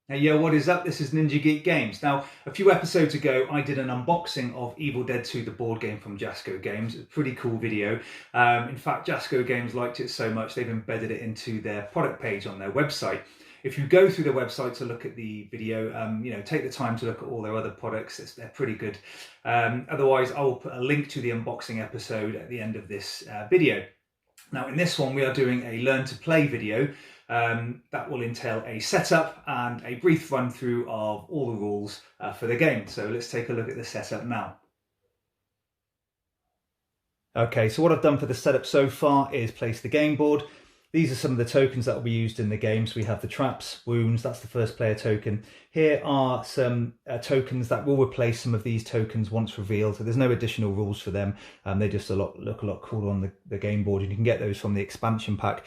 Hey, yo, what is up? This is NinjaGeek Games. Now, a few episodes ago, I did an unboxing of Evil Dead 2, the board game from Jasco Games. It's a pretty cool video. In fact, Jasco Games liked it so much, they've embedded it into their product page on their website. If you go through their website to look at the video, take the time to look at all their other products. They're pretty good. Otherwise, I will put a link to the unboxing episode at the end of this video. Now, in this one, we are doing a learn to play video. That will entail a setup and a brief run through of all the rules for the game. So let's take a look at the setup now. Okay, so what I've done for the setup so far is place the game board. These are some of the tokens that will be used in the game. So we have the traps, wounds, that's the first player token. Here are some tokens that will replace some of these tokens once revealed. So there's no additional rules for them. They just look a lot cooler on the game board, and you can get those from the expansion pack.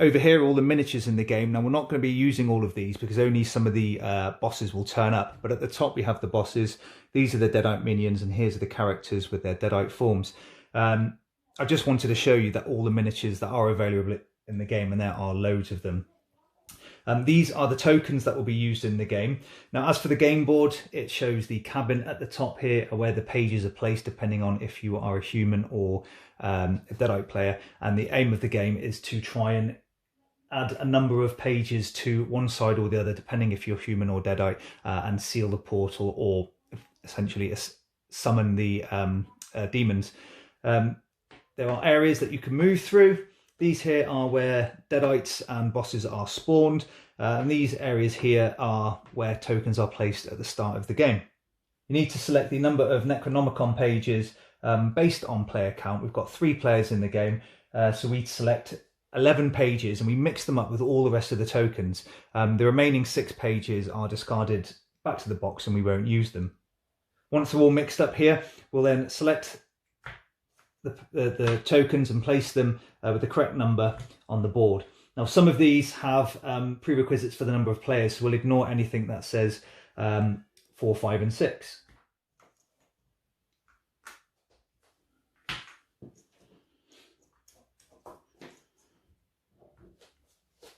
Over here are all the miniatures in the game. Now, we're not going to be using all of these because only some of the bosses will turn up. But at the top we have the bosses. These are the Deadite minions, and here's the characters with their Deadite forms. I just wanted to show you that all the miniatures that are available in the game, and there are loads of them. These are the tokens that will be used in the game. Now, as for the game board, it shows the cabin at the top here where the pages are placed depending on if you are a human or a Deadite player. And the aim of the game is to try and add a number of pages to one side or the other, depending if you're human or Deadite, and seal the portal or essentially summon the demons. There are areas that you can move through. These here are where Deadites and bosses are spawned, and these areas here are where tokens are placed at the start of the game. You need to select the number of Necronomicon pages based on player count. We've got 3 players in the game, so we select 11 pages and we mix them up with all the rest of the tokens. The remaining 6 pages are discarded back to the box and we won't use them. Once they're all mixed up here, we'll then select the tokens and place them with the correct number on the board. Now, some of these have prerequisites for the number of players, so we'll ignore anything that says 4, 5 and 6.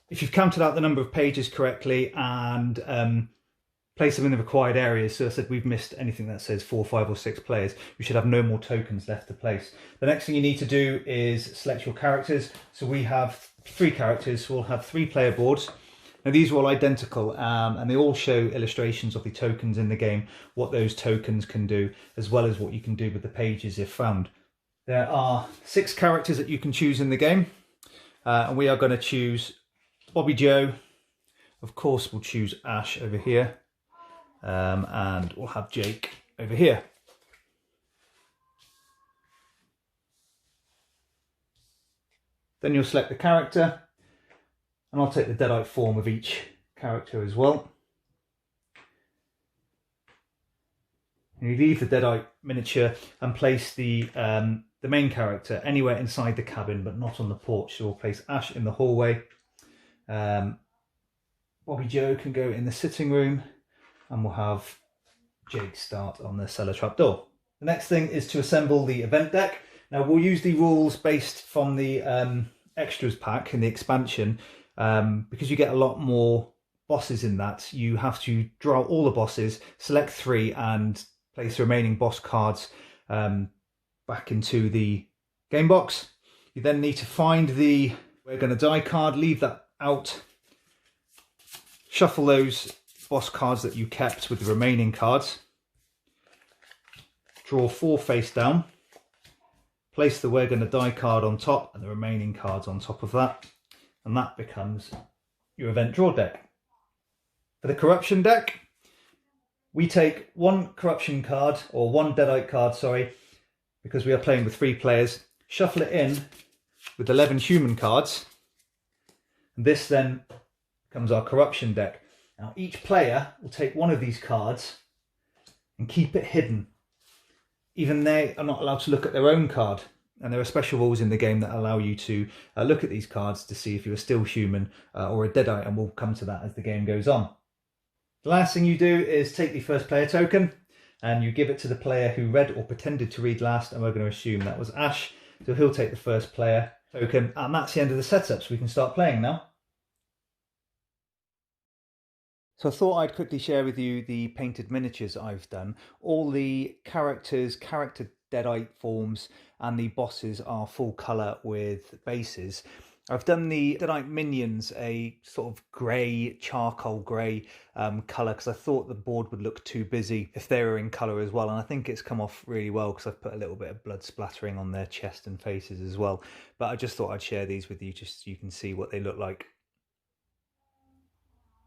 If you've counted out the number of pages correctly and place them in the required areas, so I said we've missed anything that says 4, 5 or 6 players, you should have no more tokens left to place. The next thing you need to do is select your characters. So we have 3 characters, so we'll have 3 player boards. Now, these are all identical and they all show illustrations of the tokens in the game, what those tokens can do, as well as what you can do with the pages if found. There are 6 characters that you can choose in the game, and we are going to choose Bobby Joe. Of course, we'll choose Ash over here, and we'll have Jake over here. Then you'll select the character, and I'll take the Deadite form of each character as well. And you leave the Deadite miniature and place the main character anywhere inside the cabin, but not on the porch. So we'll place Ash in the hallway. Bobby Joe can go in the sitting room, and we'll have Jake start on the cellar trapdoor. The next thing is to assemble the event deck. Now, we'll use the rules based from the extras pack in the expansion. Because you get a lot more bosses in that, you have to draw all the bosses, select 3 and place the remaining boss cards back into the game box. You then need to find the We're Gonna Die card, leave that out, shuffle those boss cards that you kept with the remaining cards, draw 4 face down, place the We're Gonna Die card on top and the remaining cards on top of that, and that becomes your event draw deck. For the corruption deck, we take 1 corruption card, or 1 Deadite card, sorry, because we are playing with 3 players, shuffle it in with 11 human cards, and this then becomes our corruption deck. Now, each player will take 1 of these cards and keep it hidden. Even they are not allowed to look at their own card. And there are special rules in the game that allow you to look at these cards to see if you're still human or a Deadite, and we'll come to that as the game goes on. The last thing you do is take the first player token and you give it to the player who read or pretended to read last, and we're going to assume that was Ash. So he'll take the first player token, and that's the end of the setup, so we can start playing now. So I thought I'd quickly share with you the painted miniatures I've done. All the character Deadite forms and the bosses are full colour with bases. I've done the Deadite minions a sort of grey, charcoal grey colour because I thought the board would look too busy if they were in colour as well, and I think it's come off really well because I've put a little bit of blood splattering on their chest and faces as well. But I just thought I'd share these with you just so you can see what they look like.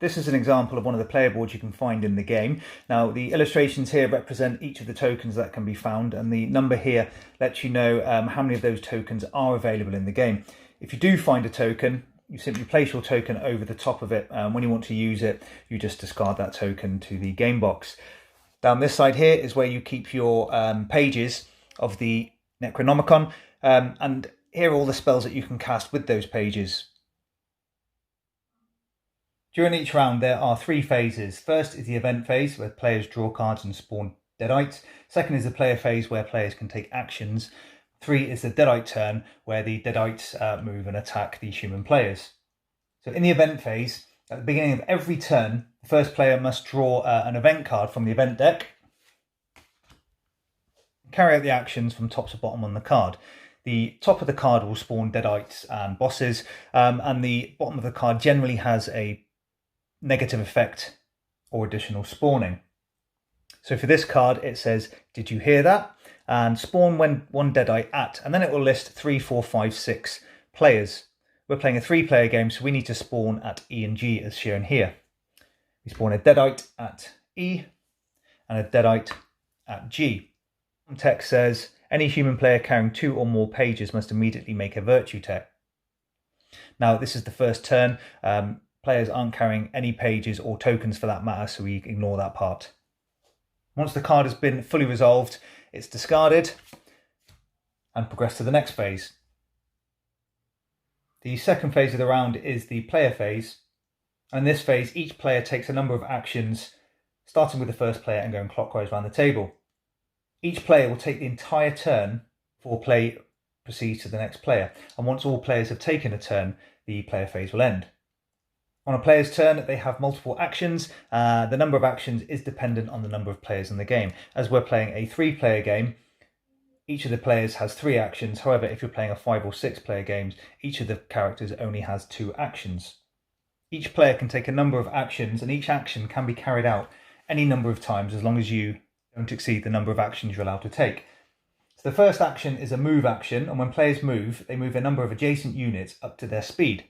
This is an example of one of the player boards you can find in the game. Now the illustrations here represent each of the tokens that can be found, and the number here lets you know how many of those tokens are available in the game. If you do find a token, you simply place your token over the top of it. When you want to use it, you just discard that token to the game box. Down this side here is where you keep your pages of the Necronomicon, and here are all the spells that you can cast with those pages. During each round there are 3 phases. First is the event phase where players draw cards and spawn Deadites. Second is the player phase where players can take actions. 3 is the Deadite turn where the Deadites move and attack the human players. So in the event phase, at the beginning of every turn, the first player must draw an event card from the event deck, carry out the actions from top to bottom on the card. The top of the card will spawn Deadites and bosses, and the bottom of the card generally has a negative effect or additional spawning. So for this card it says, "Did you hear that?" and spawn when 1 Deadite at, and then it will list 3, 4, 5, 6 players. We're playing a 3-player game, so we need to spawn at E and G as shown here. We spawn a Deadite at E and a Deadite at G. The text says, "Any human player carrying 2 or more pages must immediately make a virtue check." Now this is the first turn. Players aren't carrying any pages or tokens for that matter, so we ignore that part. Once the card has been fully resolved, it's discarded and progress to the next phase. The second phase of the round is the player phase. And in this phase, each player takes a number of actions, starting with the first player and going clockwise around the table. Each player will take the entire turn before play proceeds to the next player. And once all players have taken a turn, the player phase will end. On a player's turn, they have multiple actions. The number of actions is dependent on the number of players in the game. As we're playing a 3-player game, each of the players has 3 actions. However, if you're playing a 5 or 6-player game, each of the characters only has 2 actions. Each player can take a number of actions, and each action can be carried out any number of times as long as you don't exceed the number of actions you're allowed to take. So the first action is a move action, and when players move, they move a number of adjacent units up to their speed.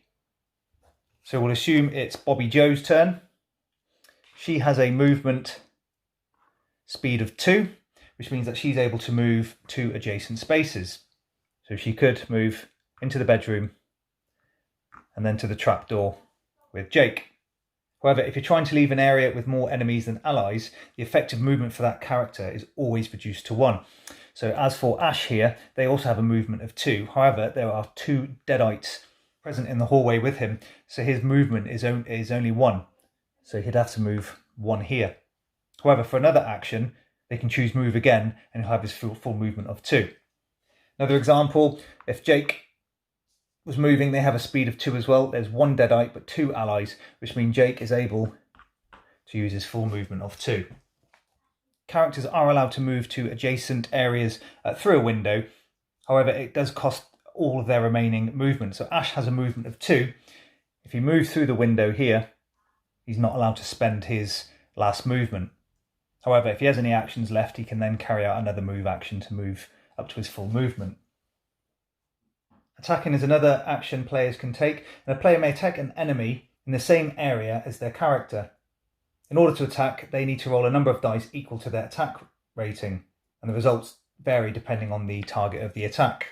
So we'll assume it's Bobby Joe's turn. She has a movement speed of 2, which means that she's able to move 2 adjacent spaces. So she could move into the bedroom and then to the trapdoor with Jake. However, if you're trying to leave an area with more enemies than allies, the effective movement for that character is always reduced to 1. So as for Ash here, they also have a movement of 2. However, there are 2 Deadites present in the hallway with him, so his movement is only 1. So he'd have to move 1 here. However, for another action, they can choose move again and he'll have his full movement of 2. Another example, if Jake was moving, they have a speed of 2 as well. There's 1 Deadite but 2 allies, which means Jake is able to use his full movement of 2. Characters are allowed to move to adjacent areas through a window. However, it does cost all of their remaining movement. So Ash has a movement of 2. If he moves through the window here, he's not allowed to spend his last movement. However, if he has any actions left, he can then carry out another move action to move up to his full movement. Attacking is another action players can take, and a player may attack an enemy in the same area as their character. In order to attack, they need to roll a number of dice equal to their attack rating, and the results vary depending on the target of the attack.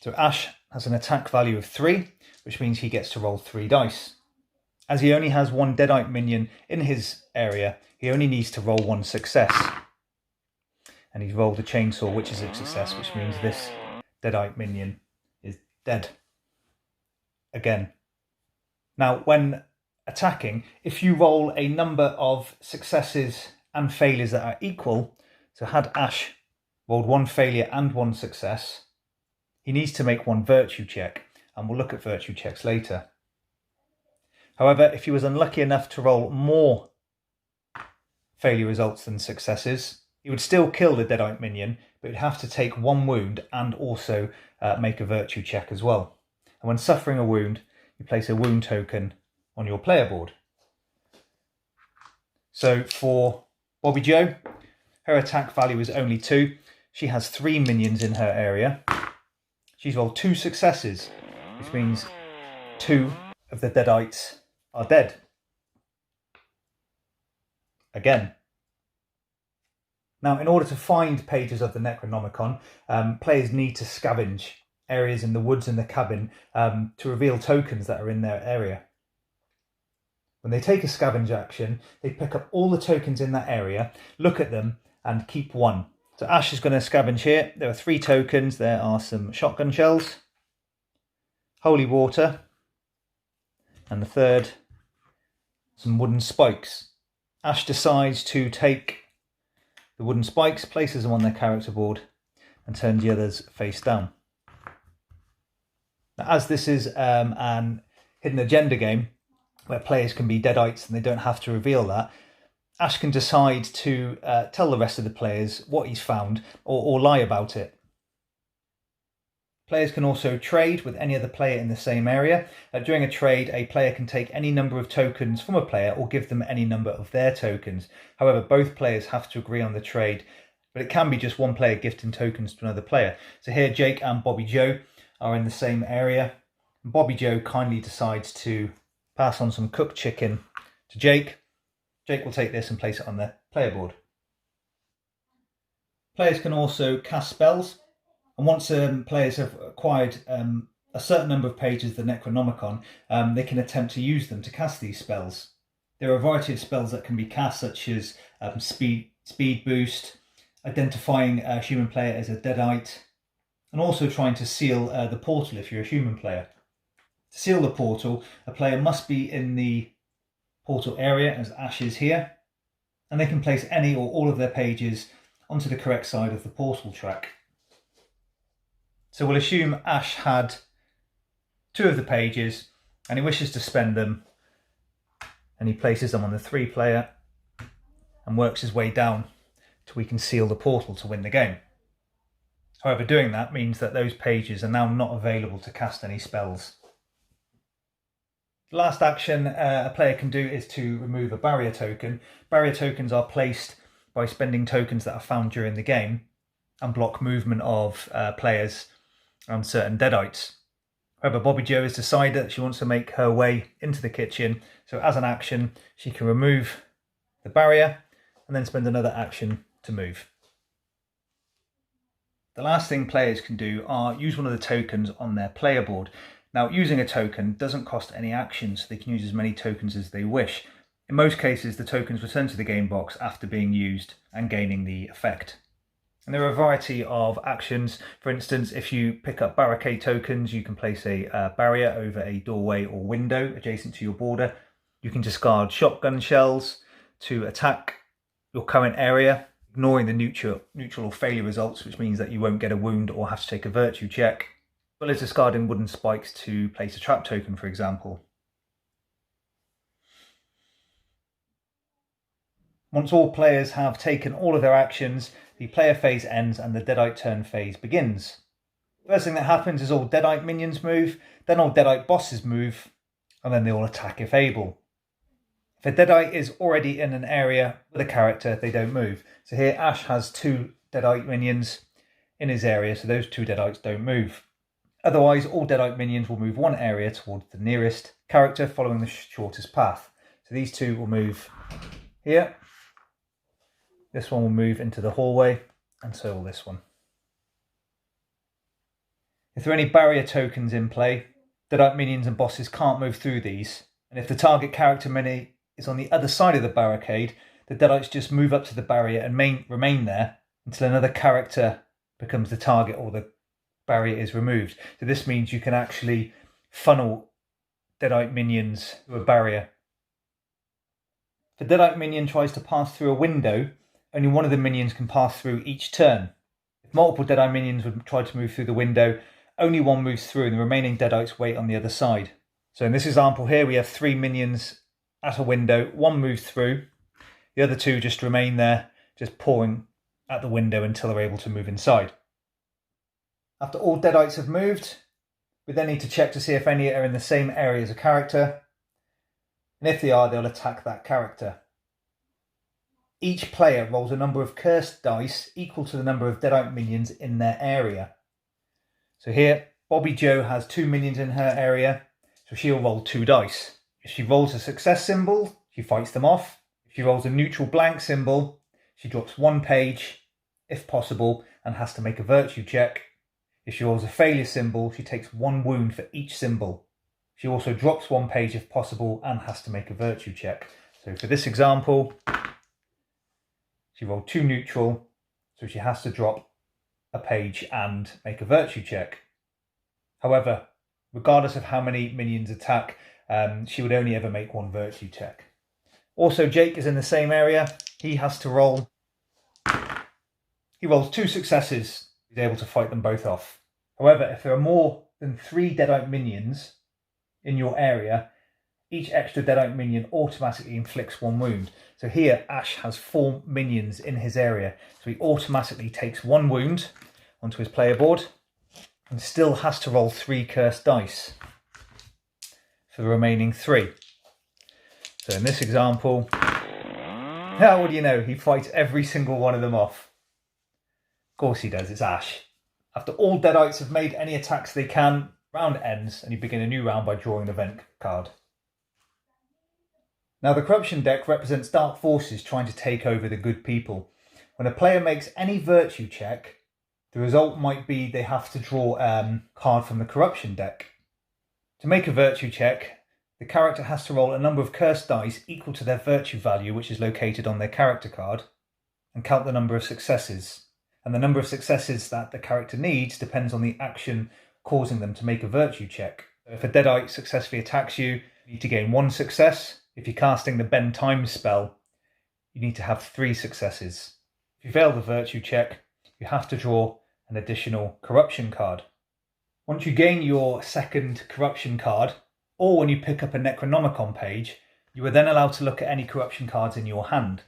So Ash has an attack value of 3, which means he gets to roll 3 dice. As he only has 1 Deadite minion in his area, he only needs to roll 1 success. And he's rolled a chainsaw, which is a success, which means this Deadite minion is dead. Again. Now, when attacking, if you roll a number of successes and failures that are equal, so had Ash rolled 1 failure and 1 success, he needs to make 1 virtue check, and we'll look at virtue checks later. However, if he was unlucky enough to roll more failure results than successes. He would still kill the Deadite minion, but he'd have to take 1 wound and also make a virtue check as well. And when suffering a wound, you place a wound token on your player board. So for Bobby Joe, her attack value is only 2. She has 3 minions in her area. She's rolled 2 successes, which means 2 of the Deadites are dead. Again. Now, in order to find pages of the Necronomicon, players need to scavenge areas in the woods and the cabin to reveal tokens that are in their area. When they take a scavenge action, they pick up all the tokens in that area, look at them, and keep 1. So Ash is going to scavenge here. There are 3 tokens. There are some shotgun shells, holy water, and the third, some wooden spikes. Ash decides to take the wooden spikes, places them on their character board, and turns the others face down. Now, as this is an hidden agenda game, where players can be Deadites and they don't have to reveal that, Ash can decide to tell the rest of the players what he's found or lie about it. Players can also trade with any other player in the same area. During a trade, a player can take any number of tokens from a player or give them any number of their tokens. However, both players have to agree on the trade, but it can be just one player gifting tokens to another player. So here, Jake and Bobby Joe are in the same area. Bobby Joe kindly decides to pass on some cooked chicken to Jake. Jake will take this and place it on their player board. Players can also cast spells. And once players have acquired a certain number of pages of the Necronomicon, they can attempt to use them to cast these spells. There are a variety of spells that can be cast, such as speed boost, identifying a human player as a Deadite, and also trying to seal the portal if you're a human player. To seal the portal, a player must be in the portal area, as Ash is here, and they can place any or all of their pages onto the correct side of the portal track. So we'll assume Ash had 2 of the pages and he wishes to spend them, and he places them on the 3 player and works his way down till we can seal the portal to win the game. However, doing that means that those pages are now not available to cast any spells. The last action a player can do is to remove a barrier token. Barrier tokens are placed by spending tokens that are found during the game and block movement of players and certain Deadites. However, Bobby Joe has decided that she wants to make her way into the kitchen, so as an action she can remove the barrier and then spend another action to move. The last thing players can do are use one of the tokens on their player board. Now, using a token doesn't cost any action, so they can use as many tokens as they wish. In most cases, the tokens return to the game box after being used and gaining the effect. And there are a variety of actions. For instance, if you pick up barricade tokens, you can place a barrier over a doorway or window adjacent to your border. You can discard shotgun shells to attack your current area, ignoring the neutral or failure results, which means that you won't get a wound or have to take a virtue check, as well as discarding wooden spikes to place a trap token, for example. Once all players have taken all of their actions, the player phase ends and the Deadite turn phase begins. First thing that happens is all Deadite minions move, then all Deadite bosses move, and then they all attack if able. If a Deadite is already in an area with a character, they don't move. So here Ash has 2 Deadite minions in his area, so those 2 Deadites don't move. Otherwise, all Deadite minions will move one area towards the nearest character, following the shortest path. So these 2 will move here. This one will move into the hallway, and so will this one. If there are any barrier tokens in play, Deadite minions and bosses can't move through these. And if the target character mini is on the other side of the barricade, the Deadites just move up to the barrier and remain there until another character becomes the target or the barrier is removed. So this means you can actually funnel Deadite minions through a barrier. If a Deadite minion tries to pass through a window, only one of the minions can pass through each turn. If multiple Deadite minions would try to move through the window, only one moves through and the remaining Deadites wait on the other side. So in this example here, we have 3 minions at a window. One moves through, the The other two just remain there, just pawing at the window until they're able to move inside. After all Deadites have moved, we then need to check to see if any are in the same area as a character, and if they are, they'll attack that character. Each player rolls a number of cursed dice equal to the number of Deadite minions in their area. So here, Bobby Joe has 2 minions in her area, so she'll roll 2 dice. If she rolls a success symbol, she fights them off. If she rolls a neutral blank symbol, she drops 1 page, if possible, and has to make a virtue check. If she rolls a failure symbol, she takes 1 wound for each symbol. She also drops 1 page if possible and has to make a virtue check. So for this example, she rolled 2 neutral, so she has to drop a page and make a virtue check. However, regardless of how many minions attack, she would only ever make 1 virtue check. Also, Jake is in the same area. He has to roll. He rolls 2 successes. He's able to fight them both off. However, if there are more than 3 Deadite minions in your area, each extra Deadite minion automatically inflicts 1 wound. So here, Ash has 4 minions in his area. So he automatically takes 1 wound onto his player board and still has to roll 3 cursed dice for the remaining 3. So in this example, what do you know? He fights every single one of them off. Of course he does, it's Ash. After all Deadites have made any attacks they can, round ends and you begin a new round by drawing an event card. Now the corruption deck represents dark forces trying to take over the good people. When a player makes any virtue check, the result might be they have to draw a card from the corruption deck. To make a virtue check, the character has to roll a number of cursed dice equal to their virtue value, which is located on their character card, and count the number of successes. And the number of successes that the character needs depends on the action causing them to make a virtue check. If a Deadite successfully attacks you, you need to gain 1 success. If you're casting the Bend Time spell, you need to have 3 successes. If you fail the virtue check, you have to draw an additional corruption card. Once you gain your second corruption card, or when you pick up a Necronomicon page, you are then allowed to look at any corruption cards in your hand.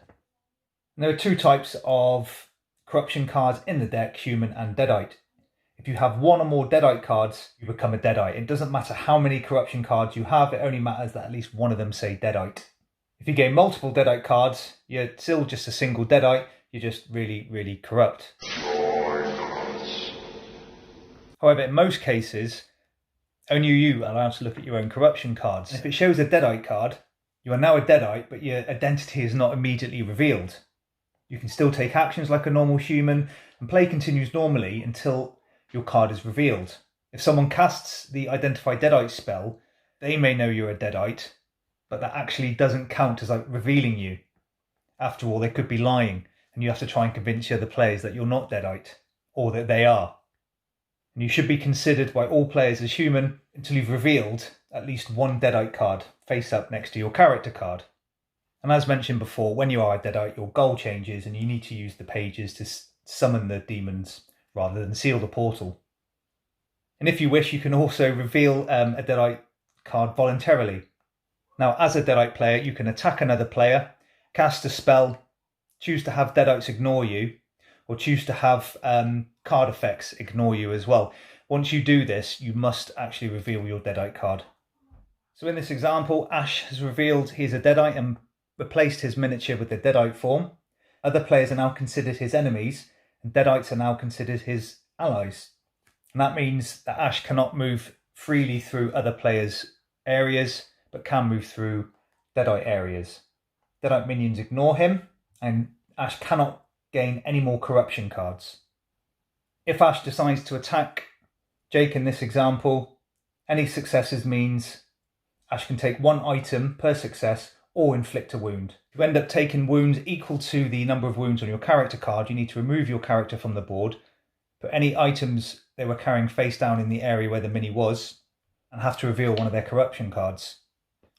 And there are 2 types of corruption cards in the deck, human and Deadite. If you have 1 or more Deadite cards, you become a Deadite. It doesn't matter how many corruption cards you have, it only matters that at least one of them say Deadite. If you gain multiple Deadite cards, you're still just a single Deadite, you're just really, really corrupt. However, in most cases, only you are allowed to look at your own corruption cards. And if it shows a Deadite card, you are now a Deadite, but your identity is not immediately revealed. You can still take actions like a normal human, and play continues normally until your card is revealed. If someone casts the Identify Deadite spell, they may know you're a Deadite, but that actually doesn't count as like revealing you. After all, they could be lying, and you have to try and convince the other players that you're not Deadite, or that they are. And you should be considered by all players as human until you've revealed at least 1 Deadite card face up next to your character card. And as mentioned before, when you are a Deadite, your goal changes and you need to use the pages to summon the demons rather than seal the portal. And if you wish, you can also reveal a Deadite card voluntarily. Now, as a Deadite player, you can attack another player, cast a spell, choose to have Deadites ignore you, or choose to have card effects ignore you as well. Once you do this, you must actually reveal your Deadite card. So in this example, Ash has revealed he's a Deadite and replaced his miniature with the Deadite form. Other players are now considered his enemies, and Deadites are now considered his allies. And that means that Ash cannot move freely through other players' areas, but can move through Deadite areas. Deadite minions ignore him, and Ash cannot gain any more corruption cards. If Ash decides to attack Jake in this example, any successes means Ash can take 1 item per success or inflict a wound. If you end up taking wounds equal to the number of wounds on your character card, you need to remove your character from the board, put any items they were carrying face down in the area where the mini was, and have to reveal one of their corruption cards.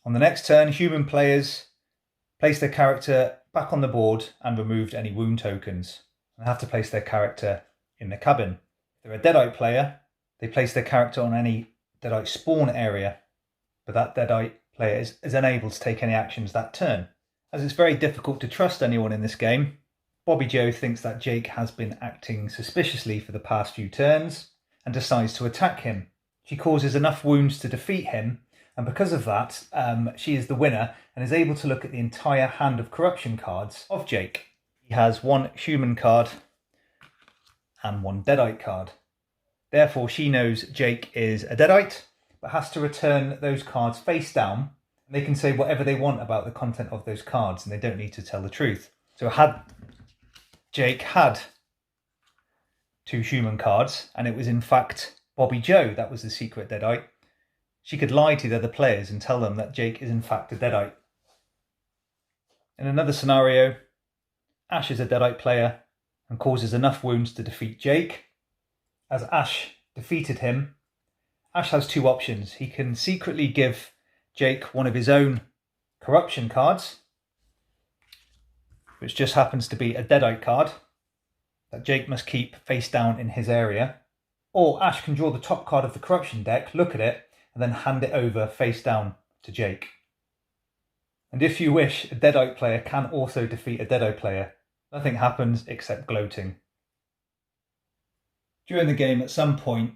On the next turn, human players place their character back on the board and removed any wound tokens, and have to place their character in the cabin. If they're a Deadite player, they place their character on any Deadite spawn area, but that Deadite player is unable to take any actions that turn. As it's very difficult to trust anyone in this game, Bobby Joe thinks that Jake has been acting suspiciously for the past few turns and decides to attack him. She causes enough wounds to defeat him, and because of that, she is the winner and is able to look at the entire hand of corruption cards of Jake. He has one human card and one Deadite card. Therefore, she knows Jake is a Deadite, but has to return those cards face down. And they can say whatever they want about the content of those cards, and they don't need to tell the truth. So had Jake had two human cards, and it was in fact Bobby Joe that was the secret Deadite, she could lie to the other players and tell them that Jake is in fact a Deadite. In another scenario, Ash is a Deadite player and causes enough wounds to defeat Jake. As Ash defeated him, Ash has two options. He can secretly give Jake one of his own corruption cards, which just happens to be a Deadite card that Jake must keep face down in his area. Or Ash can draw the top card of the corruption deck, look at it, and then hand it over face down to Jake. And if you wish, a Deadite player can also defeat a Deadite player. Nothing happens except gloating. During the game, at some point,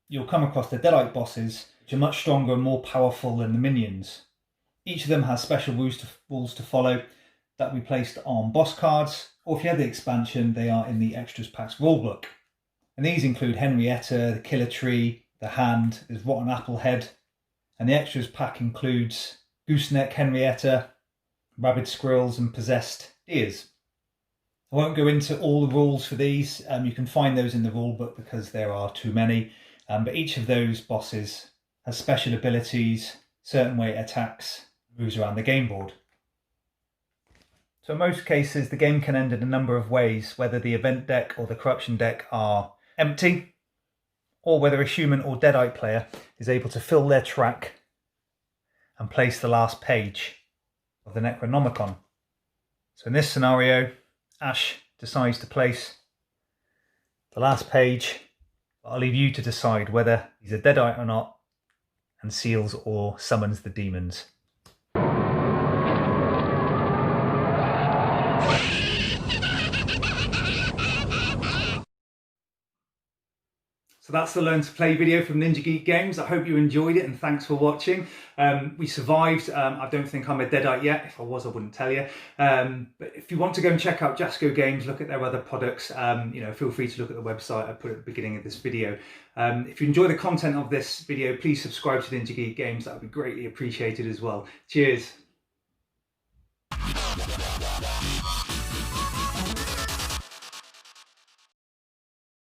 you'll come across the Deadite bosses, which are much stronger and more powerful than the minions. Each of them has special rules to follow that we placed on boss cards, or if you have the expansion, they are in the Extras Packs rulebook. And these include Henrietta, the Killer Tree, the Hand, there's Rotten Apple Head, and the Extras Pack includes Gooseneck Henrietta, Rabid Squirrels and Possessed Deers. I won't go into all the rules for these, you can find those in the rulebook because there are too many, but each of those bosses has special abilities, certain way it attacks, moves around the game board. So in most cases the game can end in a number of ways, whether the event deck or the corruption deck are empty, or whether a human or Deadite player is able to fill their track and place the last page of the Necronomicon. So in this scenario, Ash decides to place the last page, but I'll leave you to decide whether he's a Deadite or not, and seals or summons the demons. So that's the Learn to Play video from NinjaGeek Games. I hope you enjoyed it and thanks for watching. We survived. I don't think I'm a Deadite yet. If I was, I wouldn't tell you. But if you want to go and check out Jasco Games, look at their other products, feel free to look at the website I put at the beginning of this video. If you enjoy the content of this video, please subscribe to NinjaGeek Games. That would be greatly appreciated as well. Cheers.